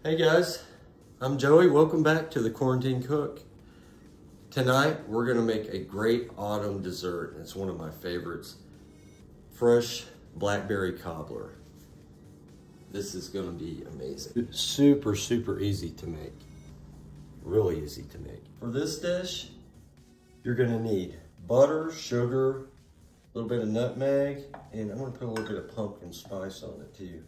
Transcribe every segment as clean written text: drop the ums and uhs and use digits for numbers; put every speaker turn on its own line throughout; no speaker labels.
Hey guys, I'm Joey. Welcome back to the Quarantine Cook. Tonight we're gonna make a great autumn dessert. It's one of my favorites. Fresh BlackBerry Cobbler. This is gonna be amazing. Super, super easy to make. Really easy to make. For this dish, you're gonna need butter, sugar, a little bit of nutmeg, and I'm gonna put a little bit of pumpkin spice on it too.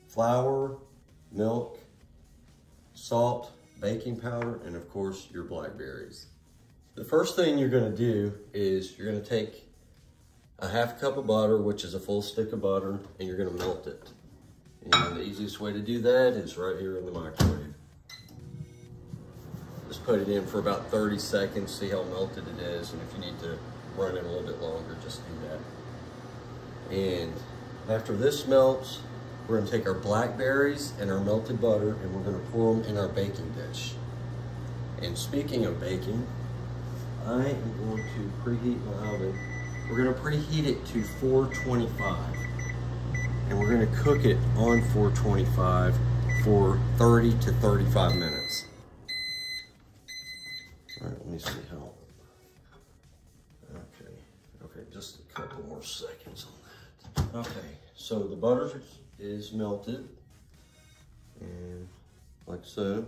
Flour, milk, salt, baking powder, and of course your blackberries. The first thing you're gonna do is you're gonna take a half cup of butter, which is a full stick of butter, and you're gonna melt it. And the easiest way to do that is right here in the microwave. Just put it in for about 30 seconds, see how melted it is, and if you need to run it a little bit longer, just do that. And after this melts, we're gonna take our blackberries and our melted butter and we're gonna pour them in our baking dish. And speaking of baking, I am going to preheat my oven. We're gonna preheat it to 425. And we're gonna cook it on 425 for 30 to 35 minutes. All right, let me see how. Okay, just a couple more seconds on that. Okay, so the butter is melted, and like so.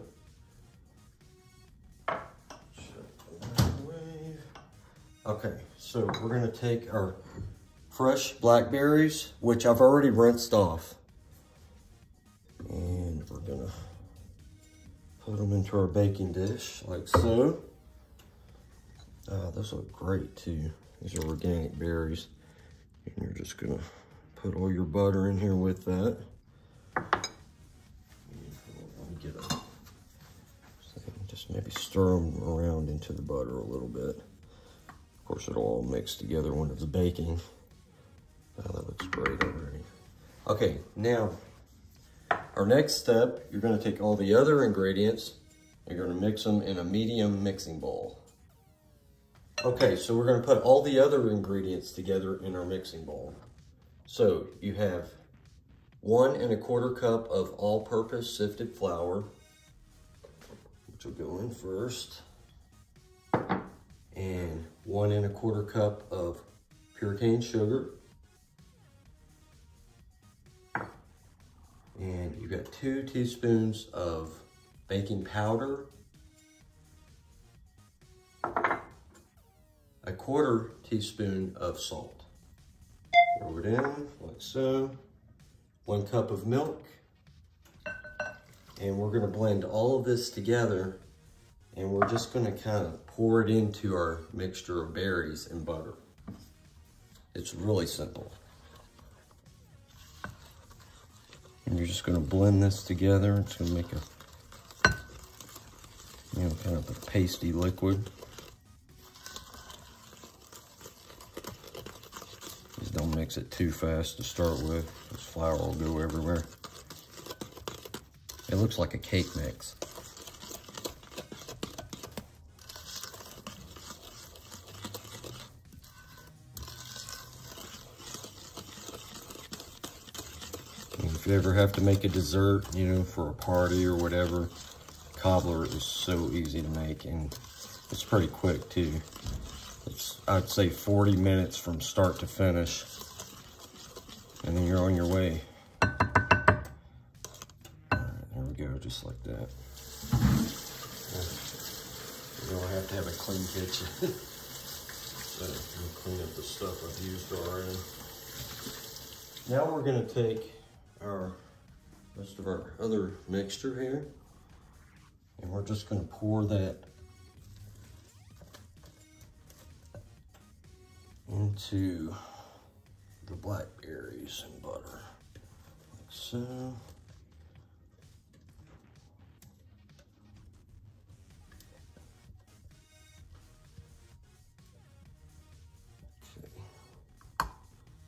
Okay, so we're gonna take our fresh blackberries, which I've already rinsed off, and we're gonna put them into our baking dish like so. Those look great too. These are organic berries, and you're just gonna put all your butter in here with that. Let me get a, just maybe stir them around into the butter a little bit. Of course, it'll all mix together when it's baking. That looks great already. Okay, now, our next step, you're gonna take all the other ingredients, and you're gonna mix them in a medium mixing bowl. Okay, so we're gonna put all the other ingredients together in our mixing bowl. So you have 1 1/4 cup of all-purpose sifted flour, which will go in first, and 1 1/4 cup of pure cane sugar, and you've got 2 teaspoons of baking powder, 1/4 teaspoon of salt. Throw it in like so. 1 cup of milk. And we're gonna blend all of this together, and we're just gonna kind of pour it into our mixture of berries and butter. It's really simple. And you're just gonna blend this together. It's gonna make a, kind of a pasty liquid. Don't mix it too fast to start with, because flour will go everywhere. It looks like a cake mix. And if you ever have to make a dessert, for a party or whatever, cobbler is so easy to make, and it's pretty quick too. I'd say 40 minutes from start to finish, and then you're on your way. All right, there we go, just like that. You don't have to have a clean kitchen. So I'll clean up the stuff I've used already. Now we're gonna take our rest of our other mixture here, And we're just gonna pour that into the blackberries and butter, like so.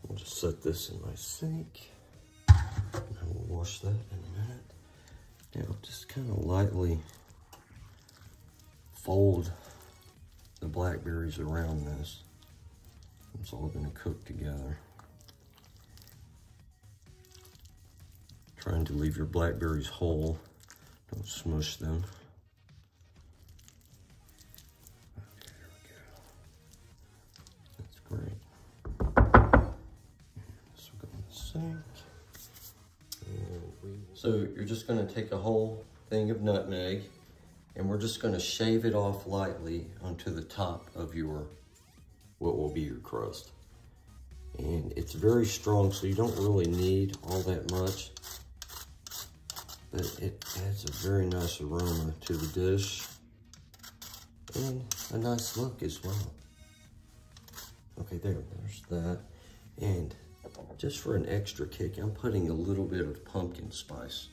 I'll just set this in my sink. And we'll wash that in a minute. Now just kind of lightly fold the blackberries around this. It's all gonna cook together. Trying to leave your blackberries whole. Don't smush them. Okay, there we go. That's great. This will go in the sink. So you're just gonna take a whole thing of nutmeg and we're just gonna shave it off lightly onto the top of your, what will be your crust. And it's very strong, so you don't really need all that much, but it adds a very nice aroma to the dish and a nice look as well. Okay, there's that. And just for an extra kick, I'm putting a little bit of pumpkin spice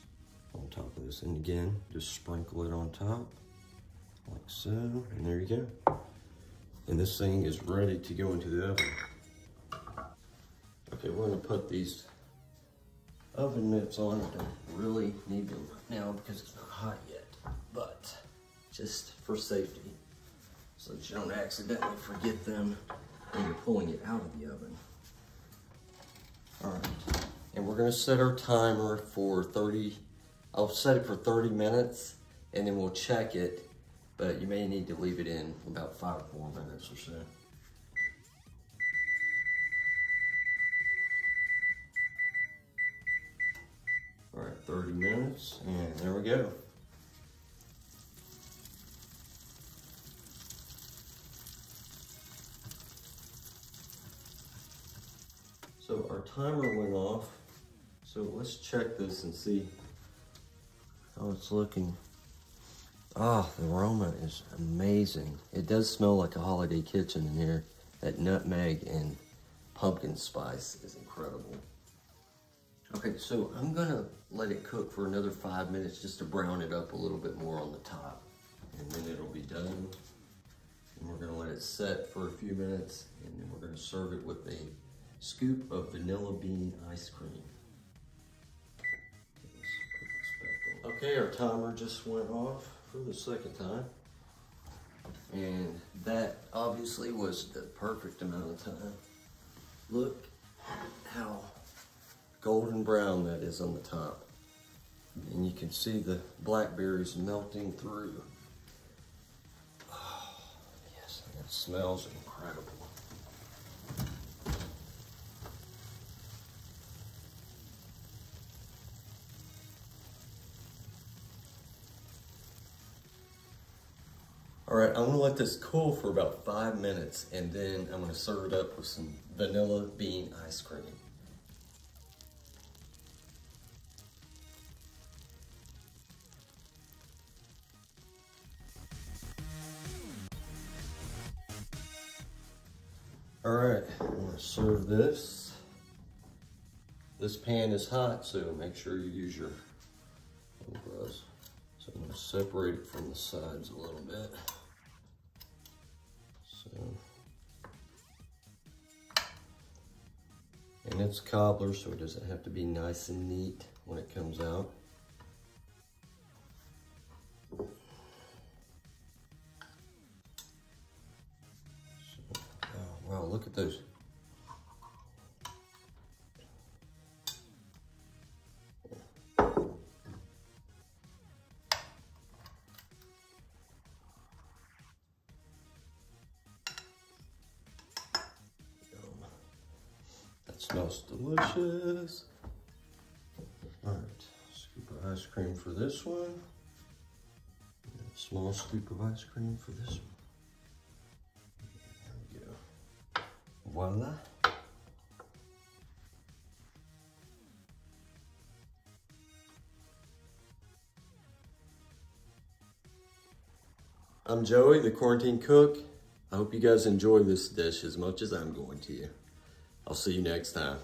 on top of this. And again, just sprinkle it on top, like so, and there you go. And this thing is ready to go into the oven. Okay, we're gonna put these oven mitts on. I don't really need them right now because it's not hot yet, but just for safety, so that you don't accidentally forget them when you're pulling it out of the oven. All right, and we're gonna set our timer for 30, I'll set it for 30 minutes and then we'll check it, but you may need to leave it in about 5 more minutes or so. All right, 30 minutes, and there we go. So our timer went off, so let's check this and see how it's looking. Ah, the aroma is amazing. It does smell like a holiday kitchen in here. That nutmeg and pumpkin spice is incredible. Okay, so I'm gonna let it cook for another 5 minutes just to brown it up a little bit more on the top. And then it'll be done. And we're gonna let it set for a few minutes and then we're gonna serve it with a scoop of vanilla bean ice cream. Okay, our timer just went off for the second time. And that obviously was the perfect amount of time. Look how golden brown that is on the top. And you can see the blackberries melting through. Oh, yes, and it smells incredible. All right, I'm gonna let this cool for about 5 minutes and then I'm gonna serve it up with some vanilla bean ice cream. All right, I'm gonna serve this. This pan is hot, so make sure you use your gloves. So I'm gonna separate it from the sides a little bit. And it's cobbler, so it doesn't have to be nice and neat when it comes out. So, oh, wow, look at those. Smells delicious. All right, scoop of ice cream for this one. And a small scoop of ice cream for this one. There we go. Voila. I'm Joey, the Quarantine Cook. I hope you guys enjoy this dish as much as I'm going to. I'll see you next time.